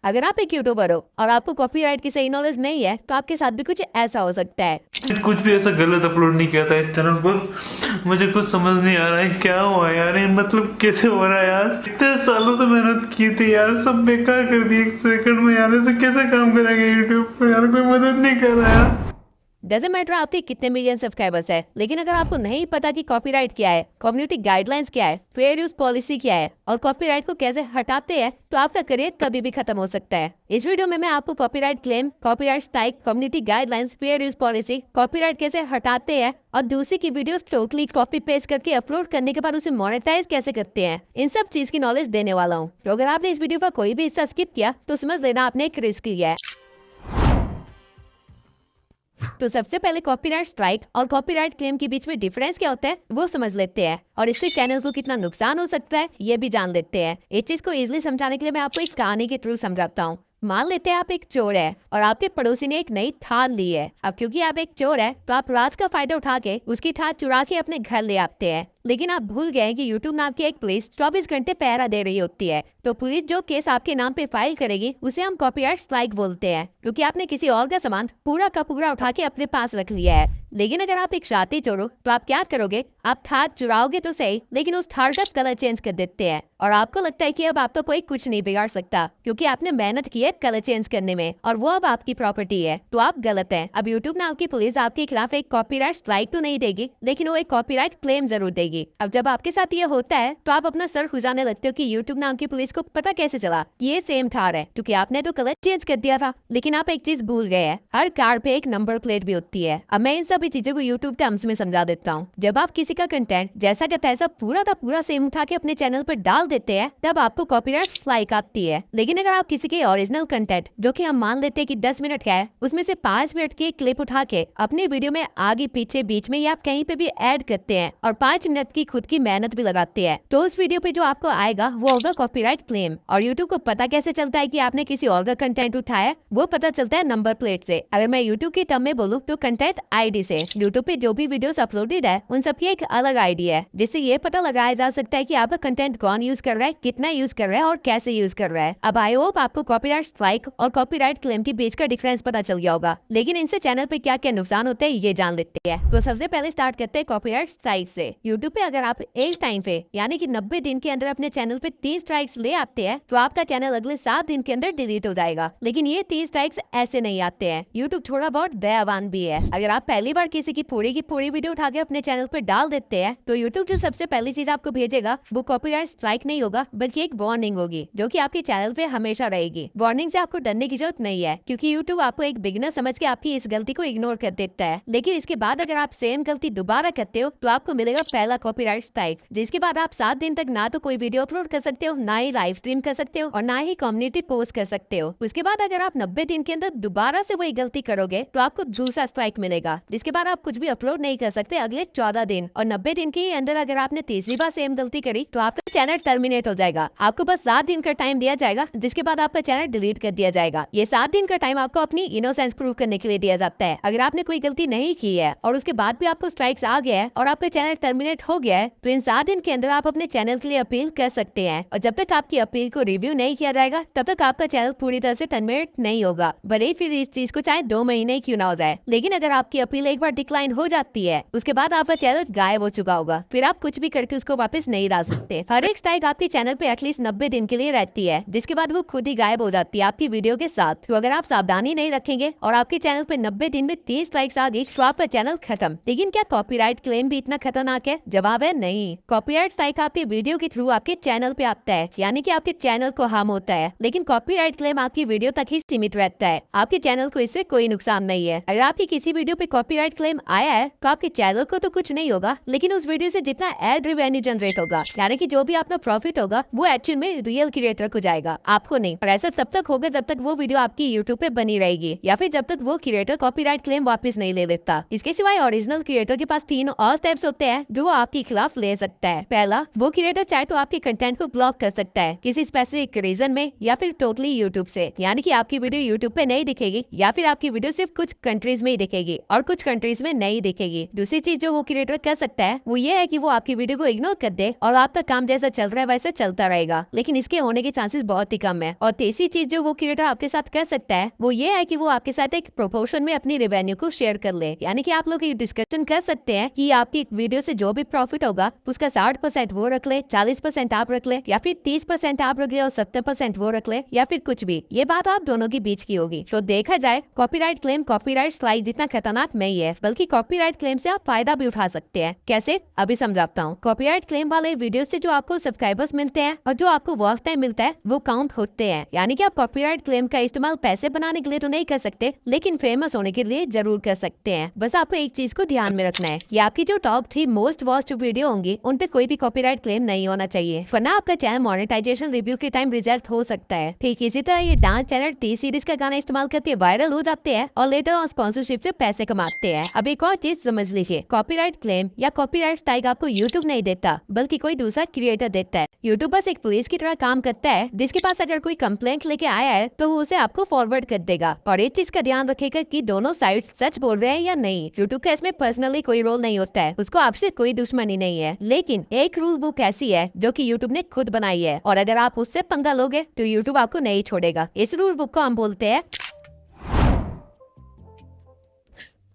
अगर आप एक यूट्यूबर हो और आपको कॉपीराइट की सही नॉलेज नहीं है तो आपके साथ भी कुछ ऐसा हो सकता है। कुछ भी ऐसा गलत अपलोड नहीं किया था इस चैनल पर। मुझे कुछ समझ नहीं आ रहा है क्या हुआ यार, ये मतलब कैसे हो रहा है यार। इतने सालों से मेहनत की थी यार, सब बेकार कर दी एक सेकंड में यार। ऐसे कैसे काम करेंगे यूट्यूब पर यार, कोई मदद नहीं कर रहा यार। डजेंट मैटर आपके कितने मिलियन सब्सक्राइबर्स है, लेकिन अगर आपको नहीं पता कि कॉपीराइट क्या है, कम्युनिटी गाइडलाइंस क्या है, फेयर यूज पॉलिसी क्या है और कॉपीराइट को कैसे हटाते हैं, तो आपका करियर कभी भी खत्म हो सकता है। इस वीडियो में मैं आपको copyright claim, copyright strike, community guidelines, fair use policy, copyright कैसे हटाते हैं और दूसरी की वीडियोस टोटली कॉपी पेस्ट करके अपलोड करने के बाद उसे मोनेटाइज कैसे करते हैं, इन सब चीज की नॉलेज देने वाला हूँ। तो अगर आपने इस वीडियो का कोई भी हिस्सा स्किप किया तो समझ लेना आपने एक रिस्क लिया है। तो सबसे पहले कॉपीराइट स्ट्राइक और कॉपीराइट क्लेम के बीच में डिफरेंस क्या होता है वो समझ लेते हैं और इससे चैनल को कितना नुकसान हो सकता है ये भी जान लेते हैं। इस चीज को इजिली समझाने के लिए मैं आपको एक कहानी के थ्रू समझाता हूँ। मान लेते हैं आप एक चोर है और आपके पड़ोसी ने एक नई थार ली है। अब क्योंकि आप एक चोर है तो आप रात का फायदा उठा के उसकी थार चुरा के अपने घर ले आते हैं, लेकिन आप भूल गए कि यूट्यूब नाम की एक पुलिस 24 घंटे पहरा दे रही होती है। तो पुलिस जो केस आपके नाम पे फाइल करेगी उसे हम कॉपीराइट स्ट्राइक बोलते हैं, क्योंकि आपने किसी और का सामान पूरा का पूरा उठा के अपने पास रख लिया है। लेकिन अगर आप एक शातिर चोर हो तो आप क्या करोगे, आप थार चुराओगे तो सही, लेकिन उस थार का कलर चेंज कर देते हैं और आपको लगता है कि अब आपका कोई कुछ नहीं बिगाड़ सकता क्योंकि आपने मेहनत की है कलर चेंज करने में और वो अब आपकी प्रॉपर्टी है। तो आप गलत हैं। अब यूट्यूब नाम की पुलिस आपके खिलाफ एक कॉपीराइट स्ट्राइक तो नहीं देगी, लेकिन वो एक कॉपीराइट क्लेम जरूर देगी। अब जब आपके साथ ये होता है तो आप अपना सर खुजाने लगते हो कि यूट्यूब नाम की पुलिस को पता कैसे चला कि ये सेम थार है, क्योंकि आपने तो कलर चेंज कर दिया था। लेकिन आप एक चीज भूल गए हैं, हर कार पे एक नंबर प्लेट भी होती है। अब मैं इन सभी चीजों को यूट्यूब टर्म्स में समझा देता हूँ। जब आप किसी का कंटेंट जैसा का तैसा पूरा का पूरा सेम उठा के अपने चैनल पर डाल देते हैं तब आपको कॉपीराइट स्ट्राइक आती है। लेकिन अगर आप किसी के ओरिजिनल कंटेंट जो कि हम मान लेते हैं कि 10 मिनट का है उसमें से 5 मिनट की क्लिप उठा के अपने वीडियो में आगे पीछे बीच में या आप कहीं पे भी ऐड करते हैं और 5 मिनट की खुद की मेहनत भी लगाते हैं, तो उस वीडियो पे जो आपको आएगा वो होगा कॉपीराइट क्लेम। और यूट्यूब को पता कैसे चलता है कि आपने किसी और का कंटेंट उठाया, वो पता चलता है नंबर प्लेट से। अगर मैं यूट्यूब की टर्म में बोलूँ तो कंटेंट आईडी से। यूट्यूब पे जो भी वीडियोस अपलोडेड है उन सबकी एक अलग आईडी है, जिससे ये पता लगाया जा सकता है कि आपका कंटेंट कौन यूज कर रहा है, कितना यूज कर रहा है और कैसे यूज कर रहा है। अब आई होप आपको कॉपीराइट स्ट्राइक और कॉपीराइट क्लेम के बीच का डिफरेंस पता चल गया होगा, लेकिन इनसे चैनल पे क्या क्या नुकसान होते हैं ये जान लेते हैं। तो सबसे पहले स्टार्ट करते हैं कॉपीराइट स्ट्राइक से। यूट्यूब पे अगर आप एक टाइम पे यानी कि 90 दिन के अंदर अपने चैनल पे 30 स्ट्राइक्स ले आते हैं तो आपका चैनल अगले 7 दिन के अंदर डिलीट हो जाएगा। लेकिन ये 30 स्ट्राइक्स ऐसे नहीं आते हैं, यूट्यूब थोड़ा बहुत दयावान भी है। अगर आप पहली बार किसी की पूरी वीडियो उठा के अपने चैनल पे डाल देते हैं तो यूट्यूब जो सबसे पहली चीज आपको भेजेगा वो कॉपीराइट स्ट्राइक नहीं होगा, बल्कि एक वार्निंग होगी जो कि आपके चैनल पे हमेशा रहेगी। वार्निंग से आपको डरने की जरूरत नहीं है, क्योंकि यूट्यूब आपको एक बिगिनर समझ के आपकी इस गलती को इग्नोर कर देता है। लेकिन इसके बाद अगर आप सेम गलती दोबारा करते हो तो आपको मिलेगा पहला कॉपीराइट स्ट्राइक, जिसके बाद आप 7 दिन तक ना तो कोई वीडियो अपलोड कर सकते हो, ना ही लाइव स्ट्रीम कर सकते हो और ना ही कम्युनिटी पोस्ट कर सकते हो। उसके बाद अगर आप 90 दिन के अंदर दोबारा से वही गलती करोगे तो आपको दूसरा स्ट्राइक मिलेगा, जिसके बाद आप कुछ भी अपलोड नहीं कर सकते अगले 14 दिन। और 90 दिन के अंदर अगर आपने तीसरी बार सेम गलती करी तो आपका चैनल टर्मिनेट हो जाएगा। आपको बस 7 दिन का टाइम दिया जाएगा, जिसके बाद आपका चैनल डिलीट कर दिया जाएगा। ये 7 दिन का टाइम आपको अपनी इनोसेंस प्रूव करने के लिए दिया जाता है। अगर आपने कोई गलती नहीं की है और उसके बाद भी आपको स्ट्राइक्स आ गया है और आपका चैनल टर्मिनेट हो गया है तो इन 7 दिन के अंदर आप अपने चैनल के लिए अपील कर सकते हैं, और जब तक आपकी अपील को रिव्यू नहीं किया जाएगा तब तक आपका चैनल पूरी तरह से टर्मिनेट नहीं होगा, भले ही फिर इस चीज को चाहे 2 महीने क्यों ना हो जाए। लेकिन अगर आपकी अपील एक बार डिक्लाइन हो जाती है उसके बाद आपका चैनल गायब हो चुका होगा, फिर आप कुछ भी करके उसको वापस नहीं ला सकते। हर एक स्ट्राइक आपके चैनल पे एटलीस्ट 90 दिन के लिए रहती है, जिसके बाद वो खुद ही गायब हो जाती है आपकी वीडियो के साथ। तो अगर आप सावधानी नहीं रखेंगे और आपके चैनल पे 90 दिन में 30 स्ट्राइक्स आ गई तो आपका चैनल खत्म। लेकिन क्या कॉपीराइट क्लेम भी इतना खतरनाक है? जवाब है नहीं। कॉपीराइट स्ट्राइक आपके वीडियो के थ्रू आपके चैनल पे आता है, यानी कि आपके चैनल को हार्म होता है, लेकिन कॉपीराइट क्लेम आपकी वीडियो तक ही सीमित रहता है, आपके चैनल को इससे कोई नुकसान नहीं है। अगर आपकी किसी वीडियो पे कॉपीराइट क्लेम आया है तो आपके चैनल को तो कुछ नहीं होगा, लेकिन उस वीडियो से जितना एड रेवेन्यू जनरेट होगा, यानी कि जो भी आपका प्रॉफिट होगा वो एक्चुअल में रियल क्रिएटर को जाएगा, आपको नहीं। और ऐसा तब तक होगा जब तक वो वीडियो आपकी यूट्यूब पे बनी रहेगी या फिर जब तक वो क्रिएटर कॉपीराइट क्लेम वापस नहीं ले लेता। इसके सिवाय ओरिजिनल क्रिएटर के पास 3 और स्टेप्स होते हैं जो वो आपके खिलाफ ले सकता है। पहला, वो क्रिएटर चाहे तो आपके कंटेंट को ब्लॉक कर सकता है किसी स्पेसिफिक रीजन में या फिर टोटली यूट्यूब से, यानी कि आपकी वीडियो यूट्यूब पे नहीं दिखेगी या फिर आपकी वीडियो सिर्फ कुछ कंट्रीज में ही दिखेगी और कुछ कंट्रीज में नहीं दिखेगी। दूसरी चीज जो वो क्रिएटर कर सकता है वो ये है कि वो आपकी वीडियो को इग्नोर कर दे और आपका काम जैसा चल रहा है वैसे चलता रहेगा, लेकिन इसके होने के चांसेस बहुत ही कम है। और तीसरी चीज जो वो क्रिएटर आपके साथ कर सकता है वो ये है कि वो आपके साथ एक प्रोपोर्शन में अपनी रेवेन्यू को शेयर कर ले। यानी कि आप लोग एक डिस्कशन कर सकते हैं कि आपकी एक वीडियो से जो भी प्रॉफिट होगा उसका 60% वो रख ले, 40% आप रख ले, या फिर 30% आप रख ले और 70% वो रख ले, या फिर कुछ भी। ये बात आप दोनों के बीच की होगी। तो देखा जाए कॉपीराइट क्लेम कॉपीराइट स्ट्राइक जितना खतरनाक नहीं है, बल्कि कॉपीराइट क्लेम से आप फायदा भी उठा सकते हैं। कैसे, अभी समझाता हूँ। कॉपीराइट क्लेम वाले वीडियो से जो आपको सब्सक्राइबर्स मिलते हैं और जो आपको वॉच टाइम मिलता है वो काउंट होते हैं। यानी कि आप कॉपीराइट क्लेम का इस्तेमाल पैसे बनाने के लिए तो नहीं कर सकते, लेकिन फेमस होने के लिए जरूर कर सकते हैं। बस आपको एक चीज को ध्यान में रखना है कि आपकी जो टॉप 3 मोस्ट वॉच्ड वीडियो होंगी उन पे कोई भी कॉपीराइट क्लेम नहीं होना चाहिए, वरना आपका चैनल मोनेटाइजेशन रिव्यू के टाइम रिजेक्ट हो सकता है। ठीक इसी तरह ये डांस चैनल टी सीरीज का गाना इस्तेमाल करके वायरल हो जाते हैं और लेटर ऑन स्पॉन्सरशिप से पैसे कमाते हैं। अब एक और चीज समझ लीजिए, कॉपीराइट क्लेम या कॉपीराइट स्ट्राइक आपको यूट्यूब नहीं देता, बल्कि कोई दूसरा क्रिएटर देता है। यूट्यूब बस एक पुलिस की तरह काम करता है, जिसके पास अगर कोई कंप्लेंट लेके आया है तो वो उसे आपको फॉरवर्ड कर देगा। और एक चीज का ध्यान रखिएगा कि दोनों साइड्स सच बोल रहे हैं या नहीं। यूट्यूब का इसमें पर्सनली कोई रोल नहीं होता है, उसको आपसे कोई दुश्मनी नहीं है। लेकिन एक रूल बुक ऐसी है जो कि यूट्यूब ने खुद बनाई है, और अगर आप उससे पंगा लोगे तो यूट्यूब आपको नहीं छोड़ेगा। इस रूल बुक को हम बोलते हैं,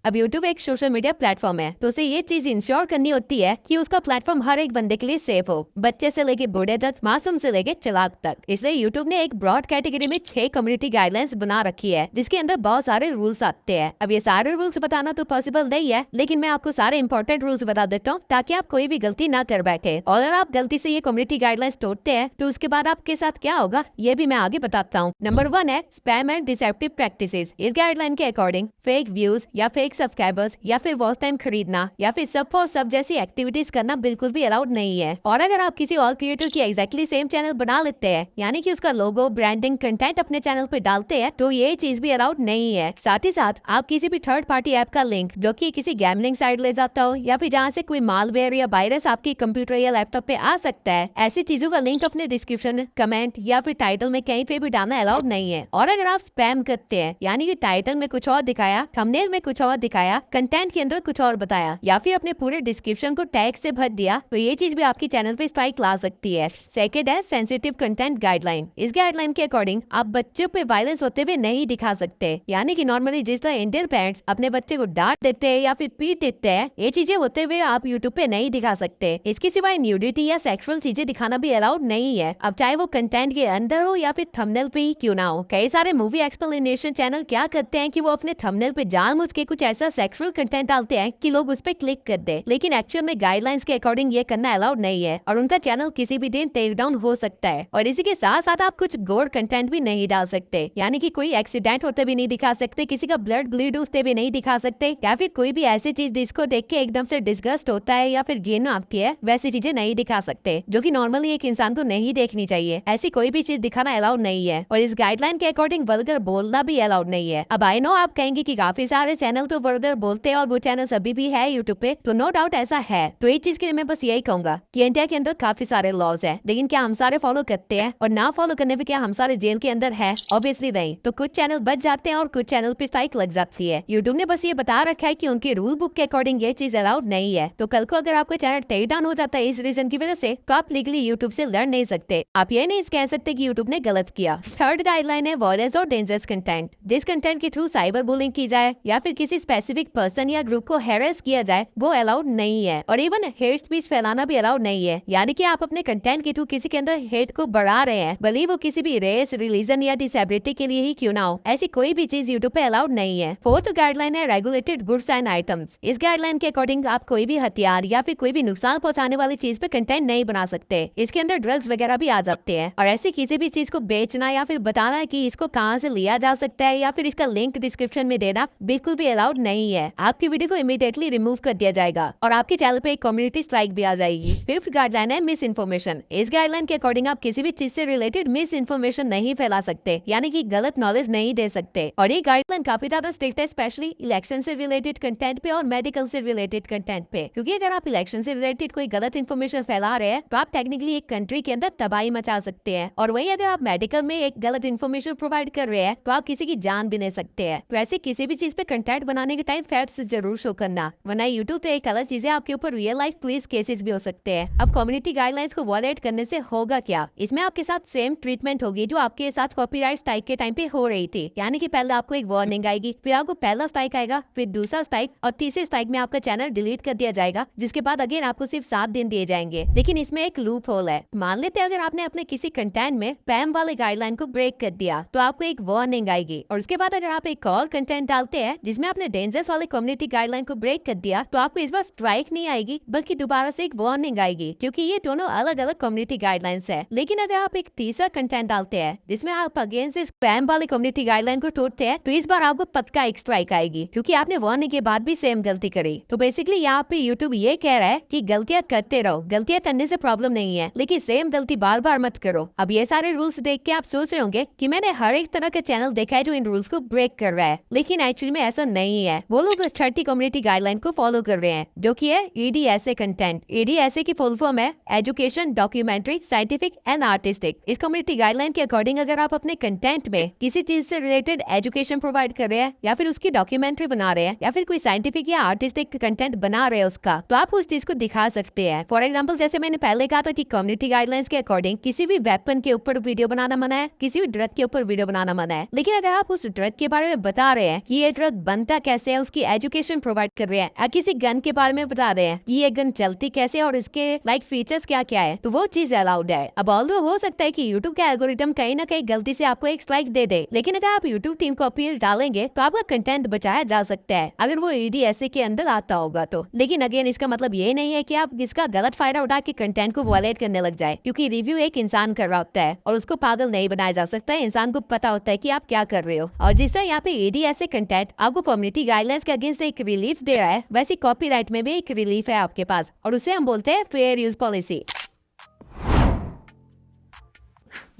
अब YouTube एक सोशल मीडिया प्लेटफॉर्म है, तो उसे ये चीज इंश्योर करनी होती है कि उसका प्लेटफॉर्म हर एक बंदे के लिए सेफ हो, बच्चे से लेके बूढ़े तक, मासूम से लेके चालाक तक। इसलिए YouTube ने एक ब्रॉड कैटेगरी में 6 कम्युनिटी गाइडलाइंस बना रखी है, जिसके अंदर बहुत सारे रूल्स आते हैं। अब ये सारे रूल्स बताना तो पॉसिबल नहीं है, लेकिन मैं आपको सारे इंपॉर्टेंट रूल्स बता देता हूँ ताकि आप कोई भी गलती ना कर बैठे। और अगर आप गलती से ये कम्युनिटी गाइडलाइंस तोड़ते हैं तो उसके बाद आपके साथ क्या होगा ये भी मैं आगे बताता हूँ। नंबर 1 है स्पैम एंड डिसेप्टिव प्रैक्टिसेस। इस गाइडलाइन के अकॉर्डिंग फेक व्यूज या फेक सब्सक्राइबर्स या फिर वॉच टाइम खरीदना या फिर सब फॉर सब जैसी एक्टिविटीज करना बिल्कुल भी अलाउड नहीं है। और अगर आप किसी और क्रिएटर की एग्जैक्टली सेम चैनल बना लेते हैं, यानी कि उसका लोगो, ब्रांडिंग, कंटेंट अपने चैनल पे डालते हैं, तो ये चीज भी अलाउड नहीं है। साथ ही साथ आप किसी भी थर्ड पार्टी ऐप का लिंक जो कि किसी गैमलिंग साइट ले जाता हो या फिर जहाँ से कोई मालवेयर या वायरस आपकी कंप्यूटर या लैपटॉप पे आ सकता है, ऐसी चीजों का लिंक अपने डिस्क्रिप्शन, कमेंट या फिर टाइटल में कहीं पे भी डालना अलाउड नहीं है। और अगर आप स्पैम करते हैं, यानी कि टाइटल में कुछ और दिखाया, थंबनेल में कुछ और दिखाया, कंटेंट के अंदर कुछ और बताया, या फिर अपने पूरे डिस्क्रिप्शन को टैग से भर दिया, तो ये चीज भी आपकी चैनल पे स्ट्राइक ला सकती है। सेकंड है सेंसिटिव कंटेंट गाइडलाइन। इस गाइडलाइन के अकॉर्डिंग आप बच्चों पे वायलेंस होते हुए नहीं दिखा सकते, यानी कि नॉर्मली जिस तरह इंडियन पेरेंट्स अपने बच्चे को डांट देते हैं या फिर पीट देते हैं, ये चीजें होते हुए आप यूट्यूब पे नहीं दिखा सकते। इसके सिवाय न्यूडिटी या सेक्सुअल चीजें दिखाना भी अलाउड नहीं है, अब चाहे वो कंटेंट के अंदर हो या फिर थंबनेल पे ही क्यों ना हो। कई सारे मूवी एक्सप्लेनेशन चैनल क्या करते हैं कि वो अपने थंबनेल पे जानबूझ के कुछ ऐसा सेक्सुअल कंटेंट डालते हैं कि लोग उस पे क्लिक कर दे, लेकिन एक्चुअल में गाइडलाइंस के अकॉर्डिंग ये करना अलाउड नहीं है और उनका चैनल किसी भी दिन टेक डाउन हो सकता है। और इसी के साथ साथ आप कुछ गोर कंटेंट भी नहीं डाल सकते, यानी कि कोई एक्सीडेंट होते भी नहीं दिखा सकते, किसी का ब्लड ब्लीड होते भी नहीं दिखा सकते, या फिर कोई भी ऐसी चीज जिसको देख के एकदम से डिस्गस्ट होता है या फिर घिन आती है, वैसी चीजें नहीं दिखा सकते, जो कि नॉर्मली एक इंसान को नहीं देखनी चाहिए। ऐसी कोई भी चीज दिखाना अलाउड नहीं है और इस गाइडलाइन के अकॉर्डिंग वल्गर बोलना भी अलाउड नहीं है। अब आई नो आप कहेंगे कि काफी सारे चैनल तो वल्गर बोलते हैं और वो चैनल अभी भी है यूट्यूब पे, तो नो डाउट ऐसा है। तो एक चीज के लिए मैं बस यही कहूंगा कि इंडिया के अंदर काफी सारे लॉज है, लेकिन क्या हम सारे फॉलो करते हैं? और ना फॉलो करने पे क्या हम सारे जेल के अंदर है? ऑब्वियसली नहीं। तो कुछ चैनल बच जाते हैं और कुछ चैनल पे स्ट्राइक लग जाती है। यूट्यूब ने बस ये बता रखा है कि उनके रूल बुक के अकॉर्डिंग ये चीज अलाउड नहीं है। तो कल को अगर आपका चैनल टेक डाउन हो जाता है इस रीजन की वजह से, तो आप लीगली यूट्यूब से लड़ नहीं सकते। आप ये नहीं कह सकते कि यूट्यूब ने गलत किया। थर्ड गाइडलाइन है वायलेंस और डेंजरस कंटेंट। जिस कंटेंट के थ्रू साइबर बुलिंग की जाए या फिर किसी स्पेसिफिक पर्सन या ग्रुप को हैरेस किया जाए, वो अलाउड नहीं है। और इवन हेट स्पीच फैलाना भी अलाउड नहीं है, यानी कि आप अपने कंटेंट के थ्रू किसी के अंदर हेट को बढ़ा रहे हैं, भले वो किसी भी रेस, रिलीजन या डिसेबिलिटी के लिए ही क्यों ना हो, ऐसी कोई भी चीज यूट्यूब पे अलाउड नहीं है। फोर्थ गाइडलाइन है रेगुलेटेड गुड्स एंड आइटम्स। इस गाइडलाइन के अकॉर्डिंग आप कोई भी हथियार या फिर कोई भी नुकसान पहुंचाने वाली चीज पे कंटेंट नहीं बना सकते। इसके अंदर ड्रग्स वगैरह भी आ जाते हैं और ऐसी किसी भी चीज को बेचना या फिर बताना कि इसको कहाँ से लिया जा सकता है या फिर इसका लिंक डिस्क्रिप्शन में देना बिल्कुल भी अलाउड नहीं है। आपकी वीडियो को इमीडिएटली रिमूव कर दिया जाएगा और आपके चैनल पे एक कम्युनिटी स्ट्राइक भी आ जाएगी। फिफ्थ गाइडलाइन है मिस इन्फॉर्मेशन। इस गाइडलाइन के अकॉर्डिंग आप किसी भी चीज से रिलेटेड मिस इन्फॉर्मेशन नहीं फैला सकते, यानी कि गलत नॉलेज नहीं दे सकते। और ये गाइडलाइन काफी ज्यादा स्ट्रिक्ट है, स्पेशली इलेक्शन से रिलेटेड कंटेंट पे और मेडिकल से रिलेटेड कंटेंट पे, क्योंकि अगर आप इलेक्शन से रिलेटेड कोई गलत इन्फॉर्मेशन फैला रहे हैं तो आप टेक्निकली एक कंट्री के अंदर तबाही मचा सकते हैं। और वहीं अगर आप मेडिकल में एक गलत इन्फॉर्मेशन प्रोवाइड कर रहे हैं तो आप किसी की जान भी ले सकते हैं। तो ऐसे किसी भी चीज पे कंटेंट बनाने दिखाने के टाइम फैक्ट्स जरूर शो करना, वरना यूट्यूब पे एक अलग चीजें आपके ऊपर रियल लाइफ पुलिस केसेस भी हो सकते हैं। अब कम्युनिटी गाइडलाइंस को वॉयलेट करने से होगा क्या, इसमें आपके साथ सेम ट्रीटमेंट होगी जो आपके साथ कॉपीराइट स्ट्राइक के टाइम पे हो रही थी। यानी कि पहले आपको एक वार्निंग आएगी, फिर आपको पहला स्ट्राइक आएगा, फिर दूसरा स्ट्राइक और तीसरे स्ट्राइक में आपका चैनल डिलीट कर दिया जाएगा, जिसके बाद अगेन आपको सिर्फ 7 दिन दिए जाएंगे। लेकिन इसमें एक लूप होल है। मान लेते हैं अगर आपने अपने किसी कंटेंट में स्पैम वाले गाइडलाइन को ब्रेक कर दिया तो आपको एक वार्निंग आएगी, और उसके बाद अगर आप एक और कंटेंट डालते हैं जिसमें आपने डेंजरस वाले कम्युनिटी गाइडलाइन को ब्रेक कर दिया तो आपको इस बार स्ट्राइक नहीं आएगी बल्कि दोबारा से एक वार्निंग आएगी, क्योंकि ये दोनों अलग अलग कम्युनिटी गाइडलाइंस है। लेकिन अगर आप एक तीसरा कंटेंट डालते हैं जिसमें आप अगेंस्ट स्पैम वाले कम्युनिटी गाइडलाइन को तोड़ते हैं तो इस बार आपको पक्का एक स्ट्राइक आएगी, क्योंकि आपने वार्निंग के बाद भी सेम गलती करी। तो बेसिकली यहाँ पे यूट्यूब ये कह रहा है कि गलतियां करते रहो, गलतियां करने से प्रॉब्लम नहीं है, लेकिन सेम गलती बार बार मत करो। अब ये सारे रूल्स देख के आप सोच रहे होंगे कि मैंने हर एक तरह का चैनल देखा है जो इन रूल्स को ब्रेक कर रहा है, लेकिन एक्चुअली में ऐसा नहीं है। वो लोग 30 कम्युनिटी गाइडलाइन को फॉलो कर रहे हैं, जो कि है EDSA कंटेंट। EDSA की फुल फॉर्म है education, documentary, scientific and artistic. इस कम्युनिटी गाइडलाइन के अकॉर्डिंग अगर आप अपने कंटेंट में किसी चीज से रिलेटेड एजुकेशन प्रोवाइड कर रहे हैं या फिर उसकी डॉक्यूमेंट्री बना रहे हैं या फिर कोई साइंटिफिक या आर्टिस्टिक कंटेंट बना रहे हैं उसका, तो आप उस चीज को दिखा सकते हैं। फॉर एग्जाम्पल जैसे मैंने पहले कहा था कि कम्युनिटी गाइडलाइंस के अकॉर्डिंग किसी भी वेपन के ऊपर वीडियो बनाना मना है, किसी भी ड्रग के ऊपर वीडियो बनाना मना है। लेकिन अगर आप उस ड्रग के बारे में बता रहे हैं कि ये ड्रग बनता कैसे है, उसकी एजुकेशन प्रोवाइड कर रहे हैं, या किसी गन के बारे में बता रहे हैं कि ये गन चलती कैसे है और इसके लाइक फीचर्स क्या क्या है, तो वो चीज अलाउड है। अब ऑल्दो हो सकता है कि यूट्यूब का एल्गोरिथम कहीं ना कहीं गलती से आपको एक स्ट्राइक दे दे, लेकिन अगर आप यूट्यूब टीम को अपील डालेंगे तो आपका कंटेंट बचाया जा सकता है, अगर वो EDSA के अंदर आता होगा तो। लेकिन अगेन इसका मतलब ये नहीं है कि आप इसका गलत फायदा उठा के कंटेंट को वॉयलेट करने लग जाए, क्योंकि रिव्यू एक इंसान कर रहा होता है और उसको पागल नहीं बनाया जा सकता है। इंसान को पता होता है कि आप क्या कर रहे हो। और जिस तरह यहाँ पे EDSA कंटेंट आपको कम्युनिटी गाइडलाइंस के अगेंस्ट एक रिलीफ दे रहा है, वैसे कॉपीराइट में भी एक रिलीफ है आपके पास, और उसे हम बोलते हैं फेयर यूज पॉलिसी।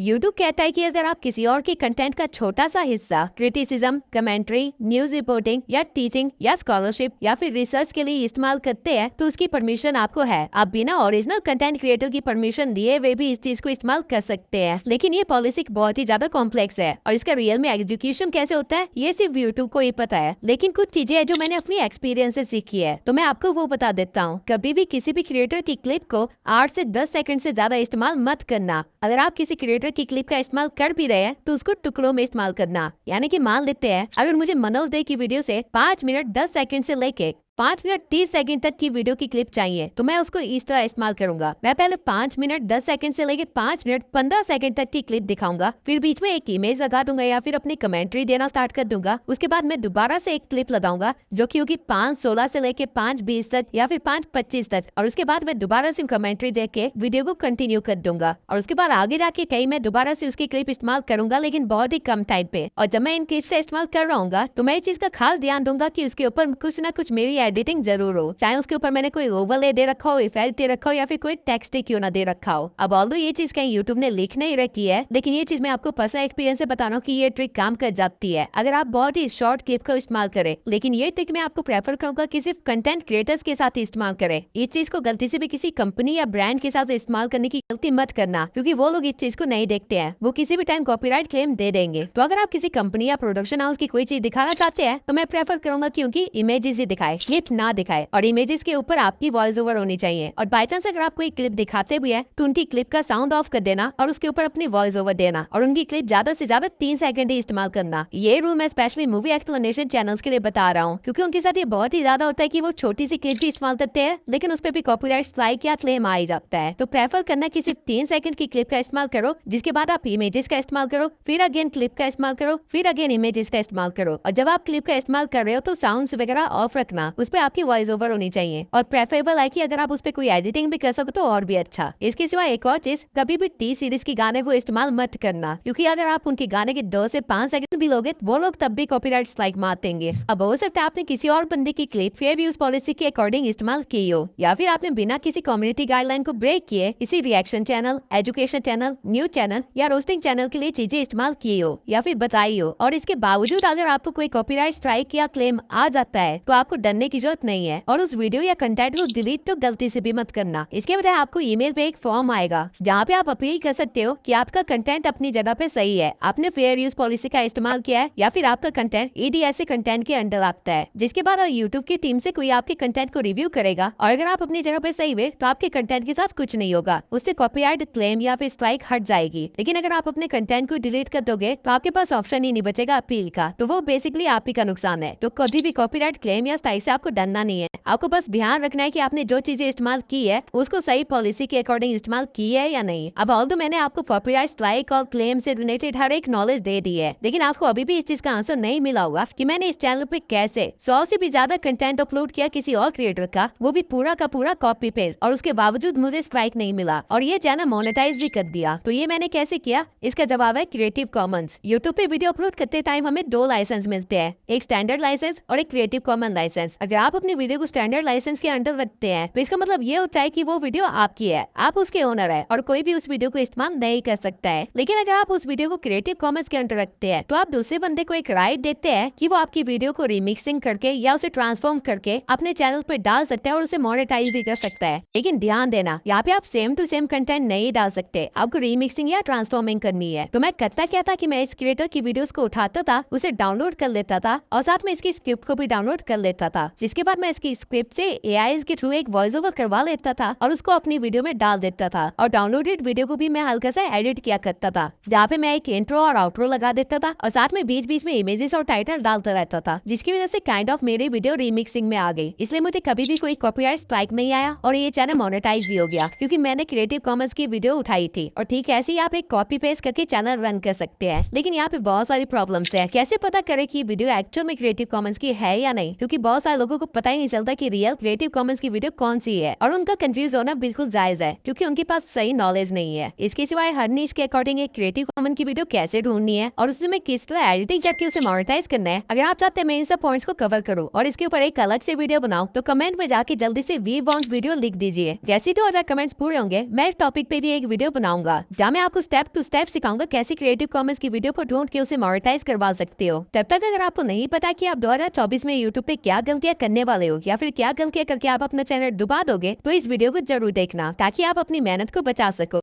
यूट्यूब कहता है कि अगर आप किसी और के कंटेंट का छोटा सा हिस्सा क्रिटिसिज्म, कमेंट्री, न्यूज रिपोर्टिंग या टीचिंग या स्कॉलरशिप या फिर रिसर्च के लिए इस्तेमाल करते हैं तो उसकी परमिशन आपको है। आप बिना ओरिजिनल कंटेंट क्रिएटर की परमिशन लिए हुए भी इस चीज को इस्तेमाल कर सकते हैं। लेकिन ये पॉलिसी बहुत ही ज्यादा कॉम्प्लेक्स है और इसका रियल में एग्जीक्यूशन कैसे होता है ये सिर्फ यूट्यूब को ही पता है। लेकिन कुछ चीजें है जो मैंने अपनी एक्सपीरियंस से सीखी है, तो मैं आपको वो बता देता हूँ। कभी भी किसी भी क्रिएटर की क्लिप को 8 से 10 सेकंड से ज्यादा इस्तेमाल मत करना। अगर आप किसी क्रिएटर की क्लिप का इस्तेमाल कर भी रहे हैं तो उसको टुकड़ों में इस्तेमाल करना। यानी कि मान लेते हैं अगर मुझे मनोज दे की वीडियो से 5 मिनट 10 सेकंड से लेके 5 मिनट 30 सेकंड तक की वीडियो की क्लिप चाहिए तो मैं उसको इस तरह इस्तेमाल करूंगा। मैं पहले 5 मिनट 10 सेकंड से लेकर 5 मिनट 15 सेकंड तक की क्लिप दिखाऊंगा, फिर बीच में एक इमेज लगा दूंगा या फिर अपनी कमेंट्री देना स्टार्ट कर दूंगा। उसके बाद मैं दोबारा से एक क्लिप लगाऊंगा जो कि होगी 5:16 से लेकर 5:20 तक या फिर 5:25 तक, और उसके बाद मैं दोबारा से कमेंट्री देख के वीडियो को कंटिन्यू कर दूंगा। और उसके बाद आगे जाके कहीं मैं दोबारा से उसकी क्लिप इस्तेमाल करूंगा, लेकिन बहुत ही कम टाइम पे। और जब मैं इन क्लिप से इस्तेमाल कर रहा हूँ तो मैं इस चीज का खास ध्यान दूंगा कि उसके ऊपर कुछ ना कुछ मेरी एडिटिंग जरूर हो, चाहे उसके ऊपर मैंने कोई ओवरले दे रखा हो, इफेक्ट दे रखा हो या फिर कोई टेक्स्ट क्यों ना दे रखा हो। अब ऑल्दो ये चीज कहीं यूट्यूब ने लिख नहीं रखी है, लेकिन ये चीज मैं आपको पर्सनल एक्सपीरियंस से बता रहा हूँ कि ये ट्रिक काम कर जाती है अगर आप बहुत ही शॉर्ट क्लिप का इस्तेमाल करें। लेकिन ये ट्रिक मैं आपको प्रेफर करूंगा कि सिर्फ कंटेंट क्रिएटर्स के साथ इस्तेमाल करें। इस चीज को गलती से भी किसी कंपनी या ब्रांड के साथ इस्तेमाल करने की गलती मत करना, क्योंकि वो लोग इस चीज को नहीं देखते हैं, वो किसी भी टाइम कॉपीराइट क्लेम दे देंगे। तो अगर आप किसी कंपनी या प्रोडक्शन हाउस की कोई चीज दिखाना चाहते हैं तो मैं प्रेफर करूंगा कि उनकी इमेजेस ही दिखाए, क्लिप ना दिखाए, और इमेजेस के ऊपर आपकी वॉइस ओवर होनी चाहिए। और बाय चांस अगर आप कोई क्लिप दिखाते भी है तो उनकी क्लिप का साउंड ऑफ कर देना और उसके ऊपर अपनी वॉइस ओवर देना, और उनकी क्लिप ज्यादा से ज्यादा 3 सेकंड ही इस्तेमाल करना। ये रूल मैं स्पेशली मूवी एक्सप्लेनेशन चैनल्स के लिए बता रहा हूँ, क्योंकि उनके साथ ये बहुत ही ज्यादा होता है कि वो छोटी सी क्लिप भी इस्तेमाल करते हैं लेकिन उस पर भी कॉपीराइट स्ट्राइक या क्लेम आ ही जाता है। तो प्रेफर करना कि सिर्फ 3 सेकंड की क्लिप का इस्तेमाल करो, जिसके बाद आप इमेजेस का इस्तेमाल करो, फिर अगेन क्लिप का इस्तेमाल करो, फिर अगेन इमेजेस का इस्तेमाल करो। और जब आप क्लिप का इस्तेमाल कर रहे हो तो साउंड्स वगैरह ऑफ रखना, उस पर आपकी वॉइस ओवर होनी चाहिए। और प्रेफरेबल है कि अगर आप उस पर कोई एडिटिंग भी कर सको तो और भी अच्छा। इसके सिवा एक और चीज, कभी भी टी सीरीज की गाने को इस्तेमाल मत करना, क्योंकि अगर आप उनके गाने के 2 से 5 सेकंड भी लोगे वो लोग तब भी कॉपीराइट स्ट्राइक मार देंगे। अब हो सकता है आपने किसी और बंदे की क्लिप फेयर यूज पॉलिसी के अकॉर्डिंग इस्तेमाल की हो, या फिर आपने बिना किसी कम्युनिटी गाइडलाइन को ब्रेक किए इसी reaction channel, education channel, news channel या रोस्टिंग चैनल के लिए चीजें इस्तेमाल की हो या फिर बताई हो, और इसके बावजूद अगर आपको कोई कॉपीराइट स्ट्राइक या क्लेम आ जाता है तो आपको डरने की जरूरत नहीं है और उस वीडियो या कंटेंट को डिलीट तो गलती से भी मत करना। इसके बजाय आपको ईमेल पे एक फॉर्म आएगा जहाँ पे आप अपील कर सकते हो कि आपका कंटेंट अपनी जगह पे सही है, आपने फेयर यूज पॉलिसी का इस्तेमाल किया है या फिर आपका कंटेंट EDSA कंटेंट के अंडर आता है। जिसके बाद यूट्यूब की टीम से कोई आपके कंटेंट को रिव्यू करेगा और अगर आप अपनी जगह पे सही हुए तो आपके कंटेंट के साथ कुछ नहीं होगा, उससे कॉपीराइट क्लेम या फिर स्ट्राइक हट जाएगी। लेकिन अगर आप अपने कंटेंट को डिलीट कर दोगे तो आपके पास ऑप्शन ही नहीं बचेगा अपील का, तो वो बेसिकली आप ही का नुकसान है। तो कभी भी कॉपीराइट क्लेम या स्ट्राइक से आपको डरना नहीं है, आपको बस ध्यान रखना है कि आपने जो चीजें इस्तेमाल की है उसको सही पॉलिसी के अकॉर्डिंग इस्तेमाल की है या नहीं। अब ऑल्दो मैंने आपको कॉपीराइट स्ट्राइक और क्लेम से रिलेटेड हर एक नॉलेज दे दी है, लेकिन आपको अभी भी इस चीज का आंसर नहीं मिला होगा कि मैंने इस चैनल पे कैसे 100 से भी ज्यादा कंटेंट अपलोड किया किसी और क्रिएटर का, वो भी पूरा का पूरा कॉपी पेस्ट, और उसके बावजूद मुझे स्ट्राइक नहीं मिला और ये चैनल मोनेटाइज भी कर दिया। तो ये मैंने कैसे किया, इसका जवाब है क्रिएटिव कॉमन्स। यूट्यूब पे वीडियो अपलोड करते टाइम हमें 2 लाइसेंस मिलते हैं, एक स्टैंडर्ड लाइसेंस और एक क्रिएटिव कॉमन लाइसेंस। अगर आप अपनी वीडियो को स्टैंडर्ड लाइसेंस के अंडर रखते हैं तो इसका मतलब ये होता है कि वो वीडियो आपकी है, आप उसके ओनर है और कोई भी उस वीडियो को इस्तेमाल नहीं कर सकता है। लेकिन अगर आप उस वीडियो को क्रिएटिव कॉमन्स के अंडर रखते हैं तो आप दूसरे बंदे को एक राइट देते हैं कि वो आपकी वीडियो को रिमिक्सिंग करके या उसे ट्रांसफॉर्म करके अपने चैनल पर डाल सकता है और उसे मोनेटाइज भी कर सकता है। लेकिन ध्यान देना, यहाँ पे आप सेम टू सेम कंटेंट नहीं डाल सकते, आपको रिमिक्सिंग या ट्रांसफॉर्मिंग करनी है। तो मैं करता क्या था कि मैं इस क्रिएटर की वीडियोस को उठाता था, उसे डाउनलोड कर लेता था और साथ में इसकी स्क्रिप्ट को भी डाउनलोड कर लेता था, जिसके बाद मैं इसकी स्क्रिप्ट से AI के थ्रू एक वॉइस ओवर करवा लेता था और उसको अपनी वीडियो में डाल देता था। और डाउनलोडेड वीडियो को भी मैं हल्का सा एडिट किया करता था, जहाँ पे मैं एक इंट्रो और आउट्रो लगा देता था और साथ में बीच बीच में इमेजेस और टाइटल डालता रहता था, जिसकी वजह से काइंड ऑफ मेरी वीडियो रिमिक्सिंग में आ गई। इसलिए मुझे कभी भी कोई कॉपीराइट स्ट्राइक नहीं आया और ये चैनल मोनेटाइज भी हो गया क्योंकि मैंने क्रिएटिव कॉमन्स की वीडियो उठाई थी। और ठीक ऐसे ही आप एक कॉपी पेस्ट करके चैनल रन कर सकते हैं। लेकिन यहाँ पे बहुत सारी प्रॉब्लम्स है, कैसे पता करें कि वीडियो एक्चुअल में क्रिएटिव कॉमन्स की है या नहीं, क्योंकि बहुत सारे लोगों को पता ही नहीं चलता कि रियल क्रिएटिव कॉमन्स की वीडियो कौन सी है और उनका कंफ्यूज होना बिल्कुल जायज है क्योंकि उनके पास सही नॉलेज नहीं है। इसके सिवाय हर नीश के अकॉर्डिंग एक क्रिएटिव कॉमन की वीडियो कैसे ढूंढनी है और उसमें किस तरह एडिटिंग करके उसे मोनेटाइज करना है, अगर आप चाहते हैं मैं इन सब पॉइंट्स को कवर करूं और इसके ऊपर एक अलग से वीडियो बनाऊं तो कमेंट में जाके जल्दी से वी वांट वीडियो लिख दीजिए। जैसे 2000 कमेंट्स पूरे होंगे मैं इस टॉपिक पे भी एक वीडियो बनाऊंगा जहाँ मैं आपको स्टेप टू स्टेप सिखाऊंगा कैसे क्रिएटिव कॉमन्स की वीडियो को ढूंढ के उसे मोनेटाइज करवा सकते हो। तब तक अगर आपको नहीं पता कि आप 2024 में यूट्यूब पे क्या गलतियां करने वाले हो या फिर क्या गलतियां करके आप अपना चैनल डुबा दोगे तो इस वीडियो को जरूर देखना ताकि आप अपनी मेहनत को बचा सको।